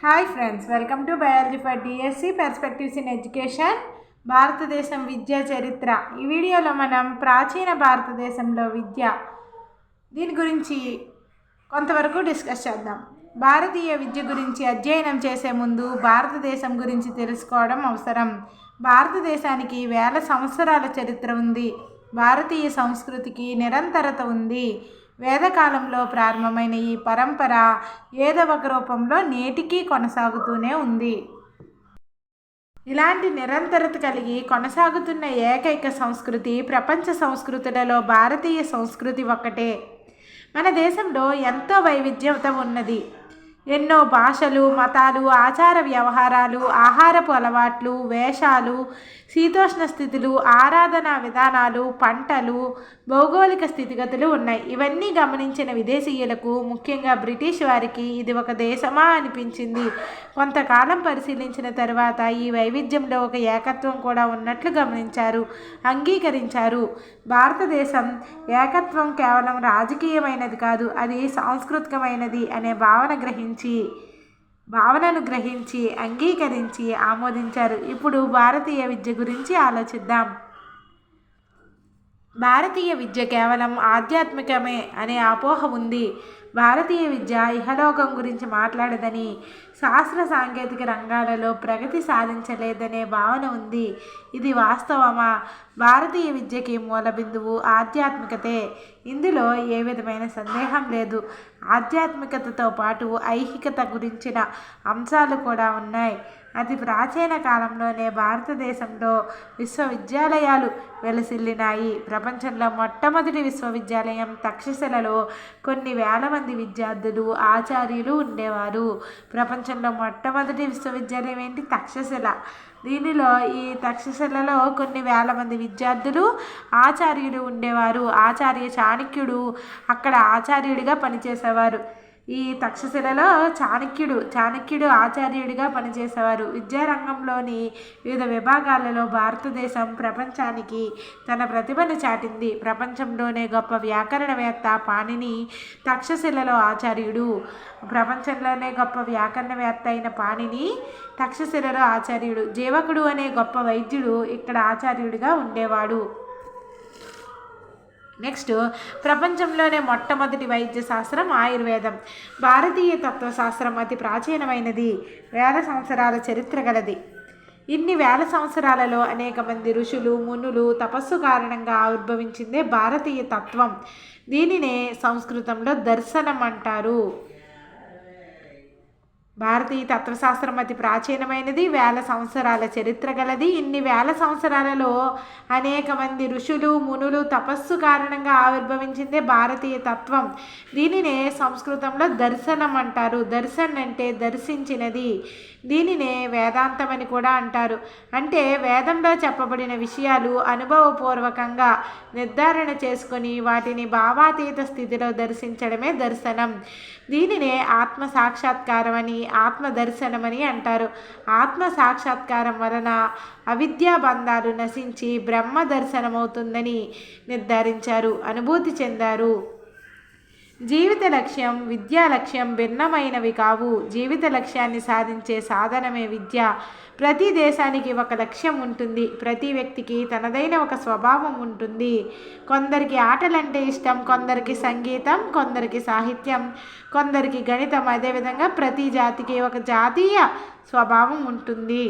Hi friends, welcome to biology for DSC perspectives in education. భారతదేశం విద్యా చరిత్ర. ఈ వీడియోలో మనం ప్రాచీన భారతదేశంలో విద్య దీని గురించి కొంతవరకు డిస్కస్ చేద్దాం. భారతీయ విద్య గురించి అధ్యయనం చేసే ముందు భారతదేశం గురించి తెలుసుకోవడం అవసరం. భారతదేశానికి వేల సంవత్సరాల చరిత్ర ఉంది. భారతీయ సంస్కృతికి నిరంతరత ఉంది. వేదకాలంలో ప్రారంభమైన ఈ పరంపర ఏదో ఒక రూపంలో నేటికీ కొనసాగుతూనే ఉంది. ఇలాంటి నిరంతరత కలిగి కొనసాగుతున్న ఏకైక సంస్కృతి ప్రపంచ సంస్కృతులలో భారతీయ సంస్కృతి ఒక్కటే. మన దేశంలో ఎంతో వైవిధ్యత ఉన్నది. ఎన్నో భాషలు, మతాలు, ఆచార వ్యవహారాలు, ఆహారపు అలవాట్లు, వేషాలు, శీతోష్ణ స్థితులు, ఆరాధనా విధానాలు, పంటలు, భౌగోళిక స్థితిగతులు ఉన్నాయి. ఇవన్నీ గమనించిన విదేశీయులకు, ముఖ్యంగా బ్రిటిష్ వారికి ఇది ఒక దేశమా అనిపించింది. కొంతకాలం పరిశీలించిన తర్వాత ఈ వైవిధ్యంలో ఒక ఏకత్వం కూడా ఉన్నట్లు గమనించారు, అంగీకరించారు. భారతదేశం ఏకత్వం కేవలం రాజకీయమైనది కాదు, అది సాంస్కృతికమైనది అనే భావనను గ్రహించి అంగీకరించి ఆమోదించారు. ఇప్పుడు భారతీయ విద్య గురించి ఆలోచిద్దాం. భారతీయ విద్య కేవలం ఆధ్యాత్మికమే అనే అపోహ ఉంది. భారతీయ విద్య ఇహలోకం గురించి మాట్లాడదని, శాస్త్ర సాంకేతిక రంగాలలో ప్రగతి సాధించలేదనే భావన ఉంది. ఇది వాస్తవమా? భారతీయ విద్యకి మూల బిందువు ఆధ్యాత్మికతే. ఇందులో ఏ విధమైన సందేహం లేదు. ఆధ్యాత్మికతతో పాటు ఐహికత గురించిన అంశాలు కూడా ఉన్నాయి. అతి ప్రాచీన కాలంలోనే భారతదేశంలో విశ్వవిద్యాలయాలు వెలసిల్లినాయి. ప్రపంచంలో మొట్టమొదటి విశ్వవిద్యాలయం తక్షశిలలో కొన్ని వేల మంది విద్యార్థులు, ఆచార్యులు ఉండేవారు. ప్రపంచంలో మొట్టమొదటి విశ్వవిద్యాలయం ఏంటి? తక్షశిల. దీనిలో ఈ తక్షశిలలో కొన్ని వేల మంది విద్యార్థులు, ఆచార్యులు ఉండేవారు. ఆచార్య చాణక్యుడు అక్కడ ఆచార్యుడిగా పనిచేసేవారు. ఈ తక్షశిలలో చాణక్యుడు ఆచార్యుడిగా పనిచేసేవారు. విద్యారంగంలోని వివిధ విభాగాలలో భారతదేశం ప్రపంచానికి తన ప్రతిభను చాటింది. ప్రపంచంలోనే గొప్ప వ్యాకరణవేత్త పాణిని తక్షశిలలో ఆచార్యుడు. ప్రపంచంలోనే గొప్ప వ్యాకరణవేత్త అయిన పాణిని తక్షశిలలో ఆచార్యుడు. జీవకుడు అనే గొప్ప వైద్యుడు ఇక్కడ ఆచార్యుడిగా ఉండేవాడు. నెక్స్ట్, ప్రపంచంలోనే మొట్టమొదటి వైద్య శాస్త్రం ఆయుర్వేదం. భారతీయ తత్వశాస్త్రం అతి ప్రాచీనమైనది, వేల సంవత్సరాల చరిత్ర గలది. ఇన్ని వేల సంవత్సరాలలో అనేక మంది ఋషులు, మునులు తపస్సు కారణంగా ఆవిర్భవించిందే భారతీయ తత్వం. దీనినే సంస్కృతంలో దర్శనం అంటారు. భారతీయ తత్వశాస్త్రం అతి ప్రాచీనమైనది, వేల సంవత్సరాల చరిత్ర గలది. ఇన్ని వేల సంవత్సరాలలో అనేక మంది ఋషులు, మునులు తపస్సు కారణంగా ఆవిర్భవించిందే భారతీయ తత్వం. దీనినే సంస్కృతంలో దర్శనం అంటారు. దర్శన్ అంటే దర్శించినది. దీనినే వేదాంతం అని కూడా అంటారు. అంటే వేదంలో చెప్పబడిన విషయాలు అనుభవపూర్వకంగా నిర్ధారణ చేసుకొని వాటిని భావాతీత స్థితిలో దర్శించడమే దర్శనం. దీనినే ఆత్మ సాక్షాత్కారం అని, ఆత్మ దర్శనమని అంటారు. ఆత్మ సాక్షాత్కారం వలన అవిద్యా బంధాలు నశించి బ్రహ్మ దర్శనమవుతుందని నిర్ధారించారు, అనుభూతి చెందారు. జీవిత లక్ష్యం, విద్యా లక్ష్యం భిన్నమైనవి కావు. జీవిత లక్ష్యాన్ని సాధించే సాధనమే విద్య. ప్రతి దేశానికి ఒక లక్ష్యం ఉంటుంది. ప్రతి వ్యక్తికి తనదైన ఒక స్వభావం ఉంటుంది. కొందరికి ఆటలంటే ఇష్టం, కొందరికి సంగీతం, కొందరికి సాహిత్యం, కొందరికి గణితం. అదేవిధంగా ప్రతి జాతికి ఒక జాతీయ స్వభావం ఉంటుంది.